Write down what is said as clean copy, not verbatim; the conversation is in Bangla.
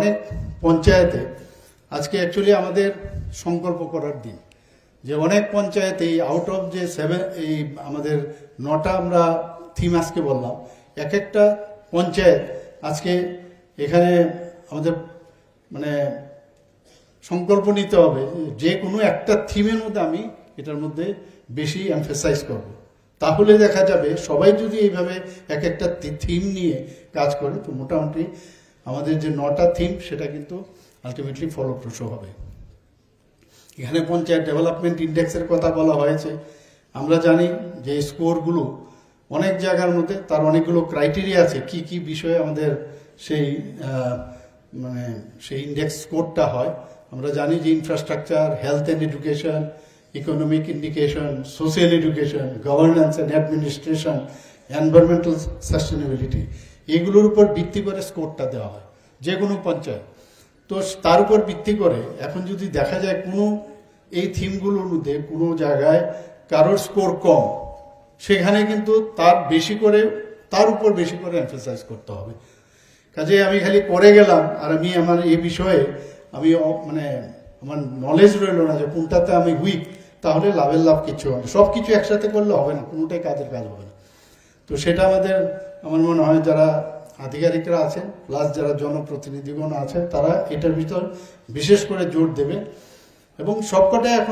অনেক পঞ্চায়েতে আজকে অ্যাকচুয়ালি আমাদের সংকল্প করার দিন, যে অনেক পঞ্চায়েতে আউট অফ যে এই আমাদের 9টা আমরা থিম আজকে বললাম, এক একটা পঞ্চায়েত আজকে এখানে আমাদের মানে সংকল্প নিতে হবে যে কোনো একটা থিমের মধ্যে আমি এটার মধ্যে বেশি এমফেসাইজ করব। তাহলে দেখা যাবে সবাই যদি এইভাবে এক একটা থিম নিয়ে কাজ করে তো মোটামুটি আমাদের যে 9টা থিম সেটা কিন্তু আলটিমেটলি ফলপ্রসূ হবে। এখানে পঞ্চায়েত ডেভেলপমেন্ট ইন্ডেক্সের কথা বলা হয়েছে। আমরা জানি যে স্কোরগুলো অনেক জায়গার মধ্যে তার অনেকগুলো ক্রাইটেরিয়া আছে, কি কি বিষয়ে আমাদের সেই সেই ইন্ডেক্স স্কোরটা হয়। আমরা জানি যে infrastructure, health and education, economic indication, social education, governance and administration, environmental sustainability, এগুলোর উপর ভিত্তি করে স্কোরটা দেওয়া হয় যে কোনো পঞ্চায়েত। তো তার উপর ভিত্তি করে এখন যদি দেখা যায় কোনো এই থিমগুলোর মধ্যে কোনো জায়গায় কারোর স্কোর কম, সেখানে কিন্তু তার উপর বেশি করে এমফেসাইজ করতে হবে। কাজে আমি খালি পড়ে গেলাম আর আমি আমার এই বিষয়ে আমার নলেজ রইল না যে কোনটাতে আমি উইক, তাহলে লাভের লাভ কিছু হবে। সব কিছু একসাথে করলে হবে না, কোনোটাই কাজের কাজ হবে না। তো সেটা আমার মনে হয় যারা আধিকারিকরা আছেন প্লাস যারা জনপ্রতিনিধিগণ আছেন তারা এটার ভিতর বিশেষ করে জোর দেবে এবং সবকটা এখন